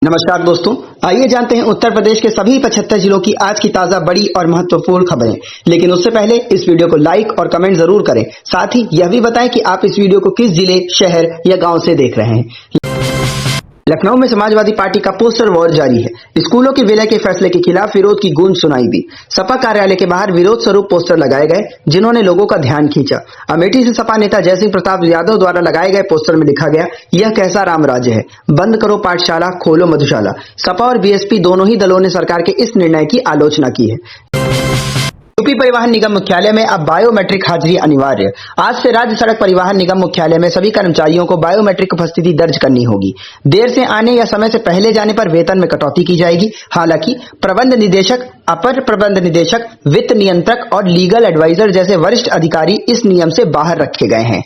नमस्कार दोस्तों, आइए जानते हैं उत्तर प्रदेश के सभी 75 जिलों की आज की ताजा बड़ी और महत्वपूर्ण खबरें। लेकिन उससे पहले इस वीडियो को लाइक और कमेंट जरूर करें। साथ ही यह भी बताएं कि आप इस वीडियो को किस जिले, शहर या गांव से देख रहे हैं। लखनऊ में समाजवादी पार्टी का पोस्टर वॉर जारी है। स्कूलों के विलय के फैसले के खिलाफ विरोध की गूंज सुनाई दी। सपा कार्यालय के बाहर विरोध स्वरूप पोस्टर लगाए गए, जिन्होंने लोगों का ध्यान खींचा। अमेठी से सपा नेता जयसिंह प्रताप यादव द्वारा लगाए गए पोस्टर में लिखा गया, यह कैसा राम राज्य है, बंद करो पाठशाला, खोलो मधुशाला। सपा और बीएसपी दोनों ही दलों ने सरकार के इस निर्णय की आलोचना की है। यूपी परिवहन निगम मुख्यालय में अब बायोमेट्रिक हाजिरी अनिवार्य। आज से राज्य सड़क परिवहन निगम मुख्यालय में सभी कर्मचारियों को बायोमेट्रिक उपस्थिति दर्ज करनी होगी। देर से आने या समय से पहले जाने पर वेतन में कटौती की जाएगी। हालांकि प्रबंध निदेशक, अपर प्रबंध निदेशक, वित्त नियंत्रक और लीगल एडवाइजर जैसे वरिष्ठ अधिकारी इस नियम से बाहर रखे गए हैं।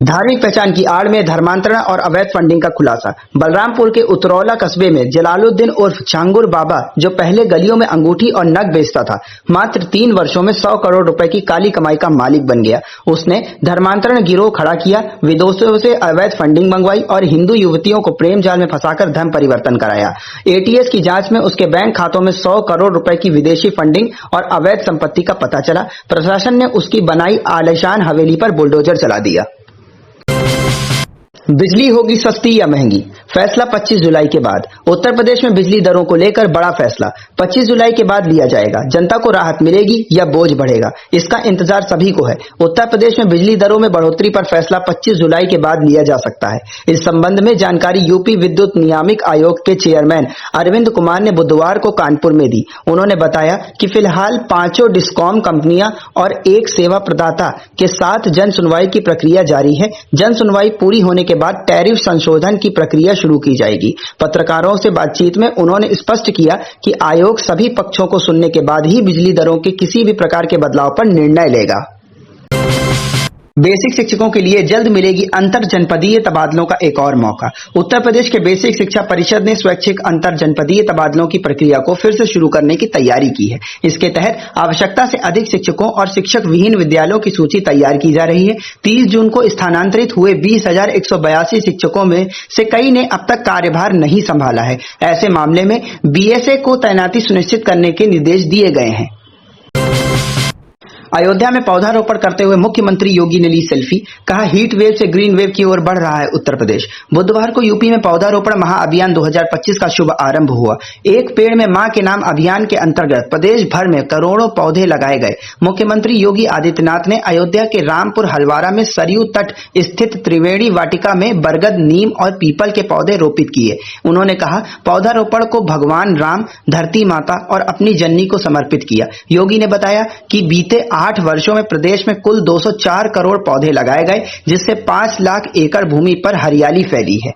धार्मिक पहचान की आड़ में धर्मांतरण और अवैध फंडिंग का खुलासा। बलरामपुर के उतरौला कस्बे में जलालुद्दीन उर्फ चांगुर बाबा, जो पहले गलियों में अंगूठी और नग बेचता था, मात्र 3 वर्षों में 100 करोड़ रुपए की काली कमाई का मालिक बन गया। उसने धर्मांतरण गिरोह खड़ा किया, विदेशों से अवैध फंडिंग मंगवाई और हिंदू युवतियों को प्रेम जाल में फंसाकर धर्म परिवर्तन कराया। एटीएस की जांच में उसके बैंक खातों में 100 करोड़ रुपए की विदेशी फंडिंग और अवैध संपत्ति का पता चला। प्रशासन ने उसकी बनाई आलीशान हवेली पर बुलडोजर चला दिया। बिजली होगी सस्ती या महंगी, फैसला 25 जुलाई के बाद। उत्तर प्रदेश में बिजली दरों को लेकर बड़ा फैसला 25 जुलाई के बाद लिया जाएगा। जनता को राहत मिलेगी या बोझ बढ़ेगा, इसका इंतजार सभी को है। उत्तर प्रदेश में बिजली दरों में बढ़ोतरी पर फैसला 25 जुलाई के बाद लिया जा सकता है। इस संबंध में जानकारी यूपी विद्युत नियामक आयोग के चेयरमैन अरविंद कुमार ने बुधवार को कानपुर में दी। उन्होंने बताया कि फिलहाल 5 डिस्कॉम कंपनियां और एक सेवा प्रदाता के साथ जन सुनवाई की प्रक्रिया जारी है। जन सुनवाई पूरी होने के बाद टैरिफ संशोधन की प्रक्रिया शुरू की जाएगी। पत्रकारों से बातचीत में उन्होंने स्पष्ट किया कि आयोग सभी पक्षों को सुनने के बाद ही बिजली दरों के किसी भी प्रकार के बदलाव पर निर्णय लेगा। बेसिक शिक्षकों के लिए जल्द मिलेगी अंतर जनपदीय तबादलों का एक और मौका। उत्तर प्रदेश के बेसिक शिक्षा परिषद ने स्वैच्छिक अंतर जनपदीय तबादलों की प्रक्रिया को फिर से शुरू करने की तैयारी की है। इसके तहत आवश्यकता से अधिक शिक्षकों और शिक्षक विहीन विद्यालयों की सूची तैयार की जा रही है। 30 जून को स्थानांतरित हुए 20,182 शिक्षकों में से कई ने अब तक कार्यभार नहीं संभाला है। ऐसे मामले में बीएसए को तैनाती सुनिश्चित करने के निर्देश दिए गए हैं। अयोध्या में पौधारोपण करते हुए मुख्यमंत्री योगी ने ली सेल्फी, कहा हीट वेव से ग्रीन वेव की ओर बढ़ रहा है उत्तर प्रदेश। बुधवार को यूपी में पौधारोपण महाअभियान 2025 का शुभ आरंभ हुआ। एक पेड़ में मां के नाम अभियान के अंतर्गत प्रदेश भर में करोड़ों पौधे लगाए गए। मुख्यमंत्री योगी आदित्यनाथ ने अयोध्या के रामपुर हलवारा में सरयू तट स्थित त्रिवेणी वाटिका में बरगद, नीम और पीपल के पौधे रोपित किए। उन्होंने कहा, पौधारोपण को भगवान राम, धरती माता और अपनी जननी को समर्पित किया। योगी ने बताया कि बीते 8 वर्षों में प्रदेश में कुल 204 करोड़ पौधे लगाए गए, जिससे 5 लाख एकड़ भूमि पर हरियाली फैली है।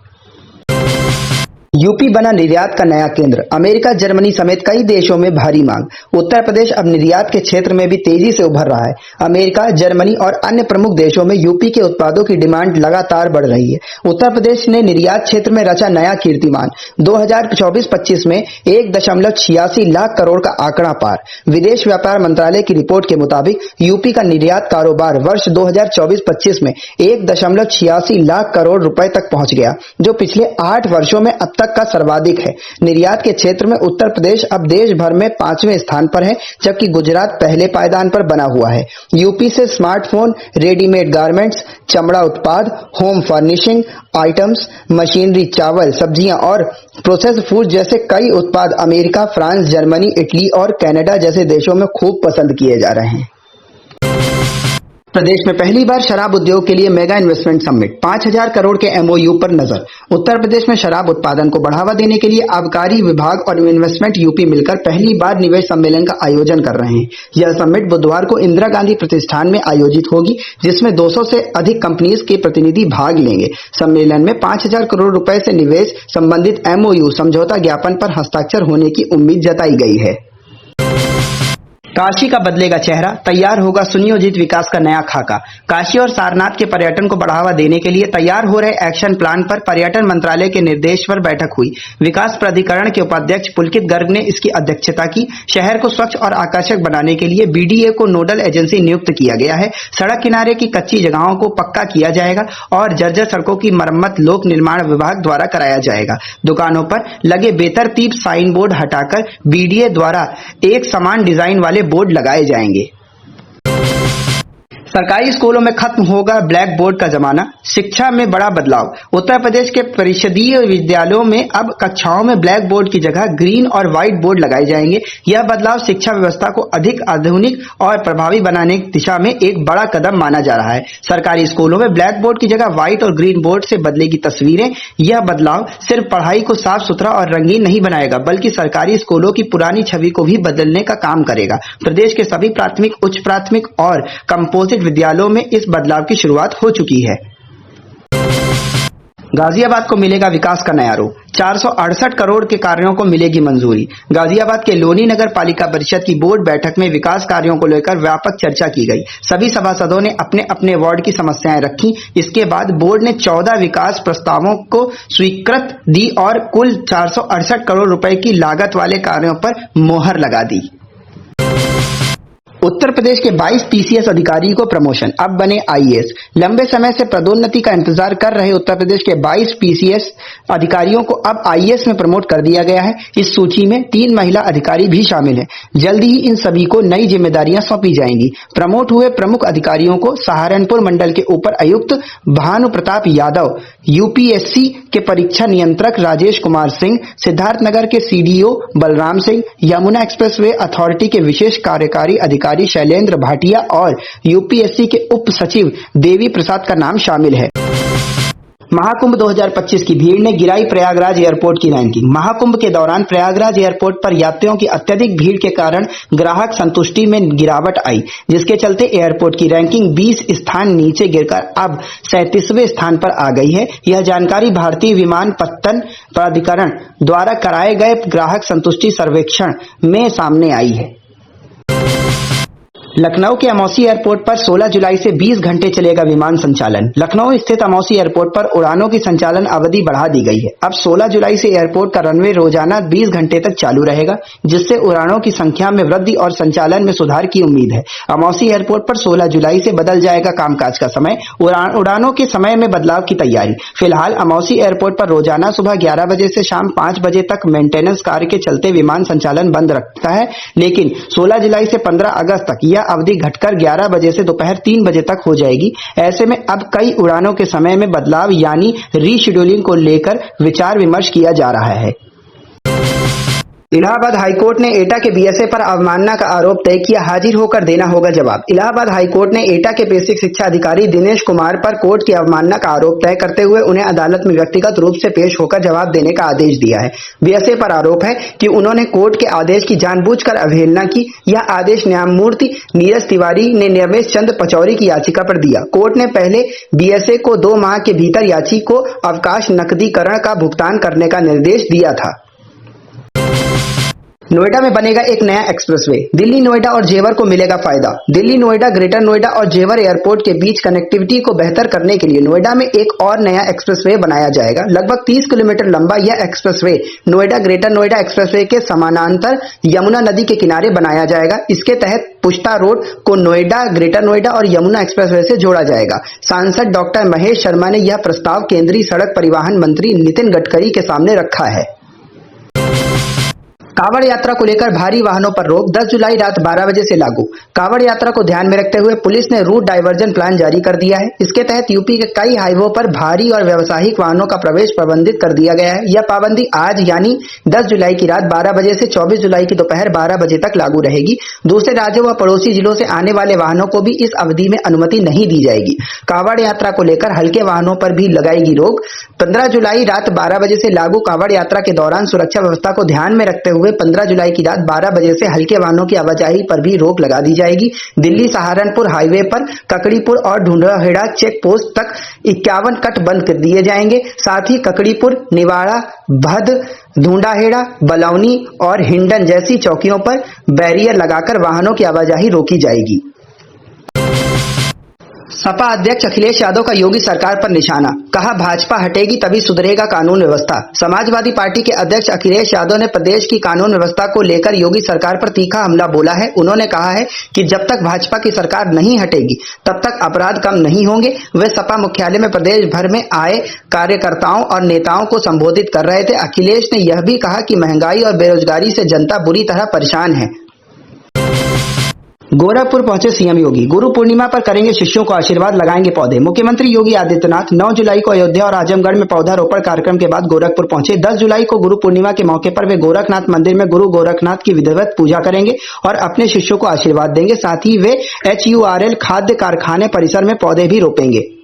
यूपी बना निर्यात का नया केंद्र। अमेरिका, जर्मनी समेत कई देशों में भारी मांग। उत्तर प्रदेश अब निर्यात के क्षेत्र में भी तेजी से उभर रहा है। अमेरिका, जर्मनी और अन्य प्रमुख देशों में यूपी के उत्पादों की डिमांड लगातार बढ़ रही है। उत्तर प्रदेश ने निर्यात क्षेत्र में रचा नया कीर्तिमान। 2024-25 में 1.86 लाख करोड़ का आंकड़ा पार। विदेश व्यापार मंत्रालय की रिपोर्ट के मुताबिक यूपी का निर्यात कारोबार वर्ष 2024-25 में 1.86 लाख करोड़ रुपए तक पहुंच गया, जो पिछले 8 वर्षों में अब तक का सर्वाधिक है। निर्यात के क्षेत्र में उत्तर प्रदेश अब देश भर में 5वें स्थान पर है, जबकि गुजरात पहले पायदान पर बना हुआ है। यूपी से स्मार्टफोन, रेडीमेड गारमेंट्स, चमड़ा उत्पाद, होम फर्निशिंग आइटम्स, मशीनरी, चावल, सब्जियां और प्रोसेस्ड फूड जैसे कई उत्पाद अमेरिका, फ्रांस, जर्मनी, इटली और कनाडा जैसे देशों में खूब पसंद किए जा रहे हैं। प्रदेश में पहली बार शराब उद्योग के लिए मेगा इन्वेस्टमेंट समिट, 5,000 करोड़ के एमओयू पर नजर। उत्तर प्रदेश में शराब उत्पादन को बढ़ावा देने के लिए आबकारी विभाग और इन्वेस्टमेंट यूपी मिलकर पहली बार निवेश सम्मेलन का आयोजन कर रहे हैं। यह समिट बुधवार को इंदिरा गांधी प्रतिष्ठान में आयोजित होगी, जिसमें 200 से अधिक कंपनीज के प्रतिनिधि भाग लेंगे। सम्मेलन में 5,000 करोड़ रुपए से निवेश संबंधित एमओयू समझौता ज्ञापन पर हस्ताक्षर होने की उम्मीद जताई गई है। काशी का बदलेगा चेहरा, तैयार होगा सुनियोजित विकास का नया खाका। काशी और सारनाथ के पर्यटन को बढ़ावा देने के लिए तैयार हो रहे एक्शन प्लान पर पर्यटन मंत्रालय के निर्देश पर बैठक हुई। विकास प्राधिकरण के उपाध्यक्ष पुलकित गर्ग ने इसकी अध्यक्षता की। शहर को स्वच्छ और आकर्षक बनाने के लिए बीडीए को नोडल एजेंसी नियुक्त किया गया है। सड़क किनारे की कच्ची जगहों को पक्का किया जाएगा और जर्जर सड़कों की मरम्मत लोक निर्माण विभाग द्वारा कराया जाएगा। दुकानों पर लगे बेतरतीब साइन बोर्ड हटाकर बीडीए द्वारा एक समान डिजाइन वाले बोर्ड लगाए जाएंगे। सरकारी स्कूलों में खत्म होगा ब्लैक बोर्ड का जमाना, शिक्षा में बड़ा बदलाव। उत्तर प्रदेश के परिषदीय विद्यालयों में अब कक्षाओं में ब्लैक बोर्ड की जगह ग्रीन और व्हाइट बोर्ड लगाए जाएंगे। यह बदलाव शिक्षा व्यवस्था को अधिक आधुनिक और प्रभावी बनाने की दिशा में एक बड़ा कदम माना जा रहा है। सरकारी स्कूलों में ब्लैक बोर्ड की जगह व्हाइट और ग्रीन बोर्ड से बदलेगी तस्वीरें। यह बदलाव सिर्फ पढ़ाई को साफ सुथरा और रंगीन नहीं बनाएगा, बल्कि सरकारी स्कूलों की पुरानी छवि को भी बदलने का काम करेगा। प्रदेश के सभी प्राथमिक, उच्च प्राथमिक और कंपोजिट विद्यालयों में इस बदलाव की शुरुआत हो चुकी है। गाजियाबाद को मिलेगा विकास का नया रूप, 468 करोड़ के कार्यों को मिलेगी मंजूरी। गाजियाबाद के लोनी नगर पालिका परिषद की बोर्ड बैठक में विकास कार्यों को लेकर व्यापक चर्चा की गई। सभी सभासदों ने अपने अपने वार्ड की समस्याएं रखी। इसके बाद बोर्ड ने 14 विकास प्रस्तावों को स्वीकृत दी और कुल 468 करोड़ रुपए की लागत वाले कार्यों पर मोहर लगा दी। उत्तर प्रदेश के 22 पीसीएस अधिकारी को प्रमोशन, अब बने आईएएस। लंबे समय से पदोन्नति का इंतजार कर रहे उत्तर प्रदेश के 22 पीसीएस अधिकारियों को अब आईएएस में प्रमोट कर दिया गया है। इस सूची में 3 महिला अधिकारी भी शामिल हैं। जल्द ही इन सभी को नई जिम्मेदारियां सौंपी जाएंगी। प्रमोट हुए प्रमुख अधिकारियों को सहारनपुर मंडल के उपर आयुक्त भानु प्रताप यादव, यूपीएससी के परीक्षा नियंत्रक राजेश कुमार सिंह, सिद्धार्थनगर के CDO Balram Singh, Yamuna expressway authority के विशेष कार्यकारी अधिकारी शैलेंद्र भाटिया और यूपीएससी के उप सचिव देवी प्रसाद का नाम शामिल है। महाकुंभ 2025 की भीड़ ने गिराई प्रयागराज एयरपोर्ट की रैंकिंग। महाकुंभ के दौरान प्रयागराज एयरपोर्ट पर यात्रियों की अत्यधिक भीड़ के कारण ग्राहक संतुष्टि में गिरावट आई, जिसके चलते एयरपोर्ट की रैंकिंग 20 स्थान नीचे गिरकर अब 37वें स्थान पर आ गई है। यह जानकारी भारतीय विमानपत्तन प्राधिकरण द्वारा कराए गए ग्राहक संतुष्टि सर्वेक्षण में सामने आई है। लखनऊ के अमौसी एयरपोर्ट पर 16 जुलाई से 20 घंटे चलेगा विमान संचालन। लखनऊ स्थित अमौसी एयरपोर्ट पर उड़ानों की संचालन अवधि बढ़ा दी गई है। अब 16 जुलाई से एयरपोर्ट का रनवे रोजाना 20 घंटे तक चालू रहेगा, जिससे उड़ानों की संख्या में वृद्धि और संचालन में सुधार की उम्मीद है। अमौसी एयरपोर्ट पर 16 जुलाई से बदल जाएगा कामकाज का समय। उड़ानों के समय में बदलाव की तैयारी। फिलहाल अमौसी एयरपोर्ट पर रोजाना सुबह 11 बजे से शाम 5 बजे तक मेंटेनेंस कार्य के चलते विमान संचालन बंद रखता है, लेकिन 16 जुलाई से 15 अगस्त तक यह अवधि घटकर 11 बजे से दोपहर 3 बजे तक हो जाएगी। ऐसे में अब कई उड़ानों के समय में बदलाव यानी रीशेड्यूलिंग को लेकर विचार विमर्श किया जा रहा है। इलाहाबाद हाईकोर्ट ने एटा के बीएसए पर अवमानना का आरोप तय किया, हाजिर होकर देना होगा जवाब। इलाहाबाद हाईकोर्ट ने एटा के बेसिक शिक्षा अधिकारी दिनेश कुमार पर कोर्ट की अवमानना का आरोप तय करते हुए उन्हें अदालत में व्यक्तिगत रूप से पेश होकर जवाब देने का आदेश दिया है। बीएसए पर आरोप है कि उन्होंने कोर्ट के आदेश की जानबूझकर अवहेलना की। यह आदेश न्यायमूर्ति नीरज तिवारी ने रमेश चंद्र पचौरी की याचिका पर दिया। कोर्ट ने पहले बीएसए को 2 माह के भीतर याची को अवकाश नकदीकरण का भुगतान करने का निर्देश दिया था। नोएडा में बनेगा एक नया एक्सप्रेसवे, दिल्ली नोएडा और जेवर को मिलेगा फायदा। दिल्ली नोएडा, ग्रेटर नोएडा और जेवर एयरपोर्ट के बीच कनेक्टिविटी को बेहतर करने के लिए नोएडा में एक और नया एक्सप्रेसवे बनाया जाएगा। लगभग 30 किलोमीटर लंबा यह expressway Noida greater Noida expressway के समानांतर यमुना नदी के किनारे बनाया जाएगा। इसके तहत पुश्ता रोड को नोएडा, ग्रेटर नोएडा और यमुना एक्सप्रेसवे से जोड़ा जाएगा। सांसद डॉक्टर महेश शर्मा ने यह प्रस्ताव केंद्रीय सड़क परिवहन मंत्री नितिन गडकरी के सामने रखा है। कांवड़ यात्रा को लेकर भारी वाहनों पर रोक 10 जुलाई रात 12 बजे से लागू। कांवड़ यात्रा को ध्यान में रखते हुए पुलिस ने रूट डाइवर्जन प्लान जारी कर दिया है। इसके तहत यूपी के कई हाईवे पर भारी और व्यावसायिक वाहनों का प्रवेश प्रतिबंधित कर दिया गया है। यह पाबंदी आज यानी 10 जुलाई की रात 12 बजे से 24 जुलाई की दोपहर 12 बजे तक लागू रहेगी। दूसरे राज्यों व पड़ोसी जिलों से आने वाले वाहनों को भी इस अवधि में अनुमति नहीं दी जाएगी। कांवड़ यात्रा को लेकर हल्के वाहनों पर भी लगाएगी रोक। 15 जुलाई रात 12 बजे से लागू कांवड़ यात्रा के दौरान सुरक्षा व्यवस्था को ध्यान में रखते हुए हुए 15 जुलाई की रात 12 बजे से हल्के वाहनों की आवाजाही पर भी रोक लगा दी जाएगी। दिल्ली सहारनपुर हाईवे पर ककड़ीपुर और ढूंढाहेड़ा चेक पोस्ट तक 51 कट बंद कर दिए जाएंगे। साथ ही ककड़ीपुर, निवाड़ा, भद, ढूंढाहेड़ा, बलौनी और हिंडन जैसी चौकियों पर बैरियर लगाकर वाहनों की आवाजाही रोकी जाएगी। सपा अध्यक्ष अखिलेश यादव का योगी सरकार पर निशाना, कहा भाजपा हटेगी तभी सुधरेगा कानून व्यवस्था। समाजवादी पार्टी के अध्यक्ष अखिलेश यादव ने प्रदेश की कानून व्यवस्था को लेकर योगी सरकार पर तीखा हमला बोला है। उन्होंने कहा है कि जब तक भाजपा की सरकार नहीं हटेगी तब तक अपराध कम नहीं होंगे। वे सपा मुख्यालय में प्रदेश भर में आए कार्यकर्ताओं और नेताओं को संबोधित कर रहे थे। अखिलेश ने यह भी कहा कि महंगाई और बेरोजगारी से जनता बुरी तरह परेशान है। गोरखपुर पहुंचे सीएम योगी, गुरु पूर्णिमा पर करेंगे शिष्यों को आशीर्वाद, लगाएंगे पौधे। मुख्यमंत्री योगी आदित्यनाथ 9 जुलाई को अयोध्या और आजमगढ़ में पौधारोपण कार्यक्रम के बाद गोरखपुर पहुंचे। 10 जुलाई को गुरु पूर्णिमा के मौके पर वे गोरखनाथ मंदिर में गुरु गोरखनाथ की विधिवत पूजा करेंगे और अपने शिष्यों को आशीर्वाद देंगे। साथ ही वे HURL खाद्य कारखाने परिसर में पौधे भी रोपेंगे।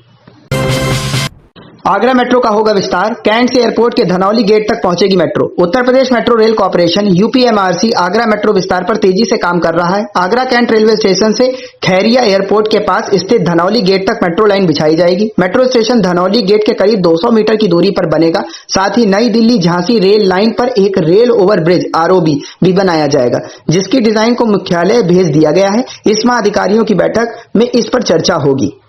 आगरा मेट्रो का होगा विस्तार, कैंट से एयरपोर्ट के धनौली गेट तक पहुंचेगी metro. Uttar Pradesh metro rail corporation UPMRC Agra metro विस्तार पर तेजी से काम कर रहा है। आगरा कैंट रेलवे स्टेशन से खैरिया एयरपोर्ट के पास स्थित धनौली गेट तक मेट्रो लाइन बिछाई जाएगी। मेट्रो स्टेशन धनौली गेट के करीब 200 मीटर की दूरी पर बनेगा। साथ ही नई दिल्ली झांसी रेल लाइन पर एक रेल ओवर ब्रिज ROB भी बनाया जाएगा, जिसकी डिजाइन को मुख्यालय भेज दिया गया है। इस माह अधिकारियों की बैठक में इस पर चर्चा होगी।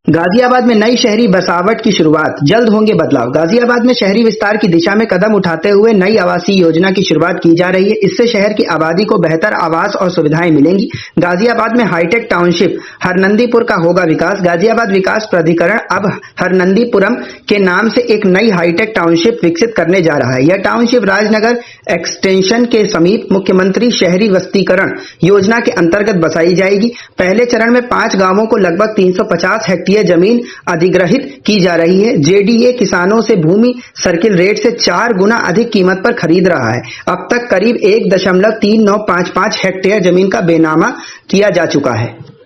गाजियाबाद में नई शहरी बसावट की शुरुआत, जल्द होंगे बदलाव। गाजियाबाद में शहरी विस्तार की दिशा में कदम उठाते हुए नई आवासीय योजना की शुरुआत की जा रही है। इससे शहर की आबादी को बेहतर आवास और सुविधाएं मिलेंगी। गाजियाबाद में हाईटेक टाउनशिप हरनंदीपुर का होगा विकास। गाजियाबाद विकास प्राधिकरण अब हरनंदीपुरम के नाम से एक नई हाईटेक टाउनशिप विकसित करने जा रहा है। यह टाउनशिप राजनगर एक्सटेंशन के समीप मुख्यमंत्री शहरी वस्तीकरण योजना के अंतर्गत बसाई जाएगी। पहले चरण में 5 गांवों को लगभग 350 हेक्टेयर जमीन अधिग्रहित की जा रही है। JDA किसानों से भूमि सर्किल रेट से 4 गुना अधिक कीमत पर खरीद रहा है। अब तक करीब 1.3955 हेक्टेयर जमीन का बेनामा किया जा चुका है।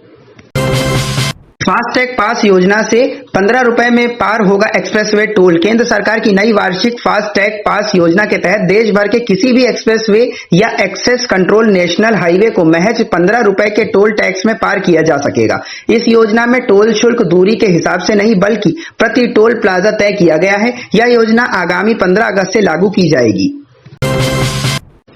फास्टैग पास योजना से 15 रुपए में पार होगा एक्सप्रेसवे टोल। केंद्र सरकार की नई वार्षिक फास्टैग पास योजना के तहत देश भर के किसी भी एक्सप्रेसवे या एक्सेस कंट्रोल नेशनल हाईवे को महज 15 रुपए के टोल टैक्स में पार किया जा सकेगा। इस योजना में टोल शुल्क दूरी के हिसाब से नहीं बल्कि प्रति टोल प्लाजा तय किया गया है। यह योजना आगामी 15 अगस्त से लागू की जाएगी।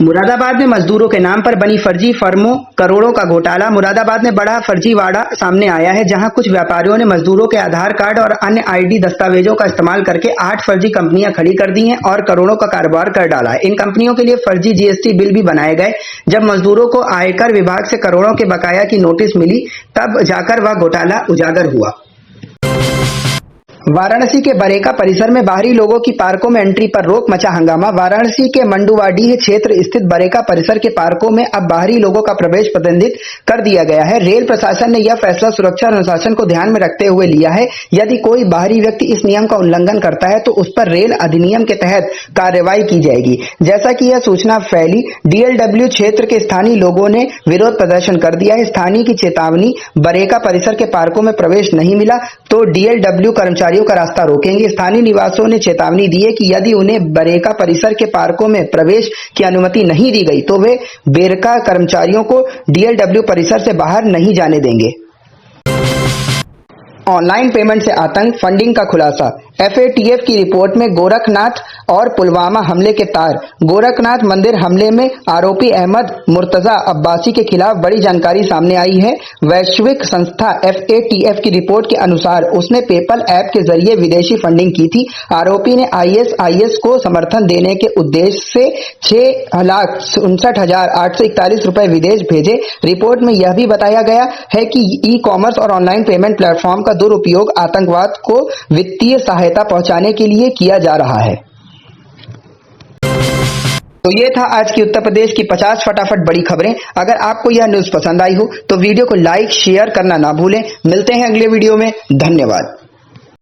मुरादाबाद में मजदूरों के नाम पर बनी फर्जी फर्मों, करोड़ों का घोटाला। मुरादाबाद में बड़ा फर्जीवाड़ा सामने आया है, जहां कुछ व्यापारियों ने मजदूरों के आधार कार्ड और अन्य ID दस्तावेजों का इस्तेमाल करके 8 फर्जी कंपनियां खड़ी कर दी हैं और करोड़ों का कारोबार कर डाला है। इन कंपनियों के लिए फर्जी GST बिल भी बनाए गए। जब मजदूरों को आयकर विभाग से करोड़ों के बकाया की नोटिस मिली, तब जाकर वह घोटाला उजागर हुआ। वाराणसी के बरेका परिसर में बाहरी लोगों की पार्कों में एंट्री पर रोक, मचा हंगामा। वाराणसी के मंडुवाडीह क्षेत्र स्थित बरेका परिसर के पार्कों में अब बाहरी लोगों का प्रवेश प्रतिबंधित कर दिया गया है। रेल प्रशासन ने यह फैसला सुरक्षा और अनुशासन को ध्यान में रखते हुए लिया है। यदि कोई बाहरी व्यक्ति इस नियम का उल्लंघन करता है तो उस पर रेल अधिनियम के तहत कार्रवाई की जाएगी। जैसा कि यह सूचना फैली, DLW क्षेत्र के स्थानीय लोगों ने विरोध प्रदर्शन कर दिया है। स्थानीय की चेतावनी, बरेका परिसर के पार्कों में प्रवेश नहीं मिला तो DLW कर्मचारी का रास्ता रोकेंगे। स्थानीय निवासियों ने चेतावनी दी है कि यदि उन्हें बरेका परिसर के पार्कों में प्रवेश की अनुमति नहीं दी गई तो वे बेरका कर्मचारियों को DLW परिसर से बाहर नहीं जाने देंगे। ऑनलाइन पेमेंट से आतंक, फंडिंग का खुलासा। FATF की रिपोर्ट में गोरखनाथ और पुलवामा हमले के तार। गोरखनाथ मंदिर हमले में आरोपी अहमद मुर्तजा अब्बासी के खिलाफ बड़ी जानकारी सामने आई है। वैश्विक संस्था FATF की रिपोर्ट के अनुसार उसने पेपल ऐप के जरिए विदेशी फंडिंग की थी। आरोपी ने ISIS को समर्थन देने के उद्देश्य से 6,59,841 रुपए विदेश भेजे। रिपोर्ट में यह भी बताया गया है कि ई-कॉमर्स और ऑनलाइन पेमेंट प्लेटफॉर्म का दुरुपयोग आतंकवाद को वित्तीय सहायता पहुंचाने के लिए किया जा रहा है। तो ये था आज की उत्तर प्रदेश की 50 फटाफट बड़ी खबरें। अगर आपको यह न्यूज पसंद आई हो तो वीडियो को लाइक शेयर करना ना भूलें। मिलते हैं अगले वीडियो में। धन्यवाद।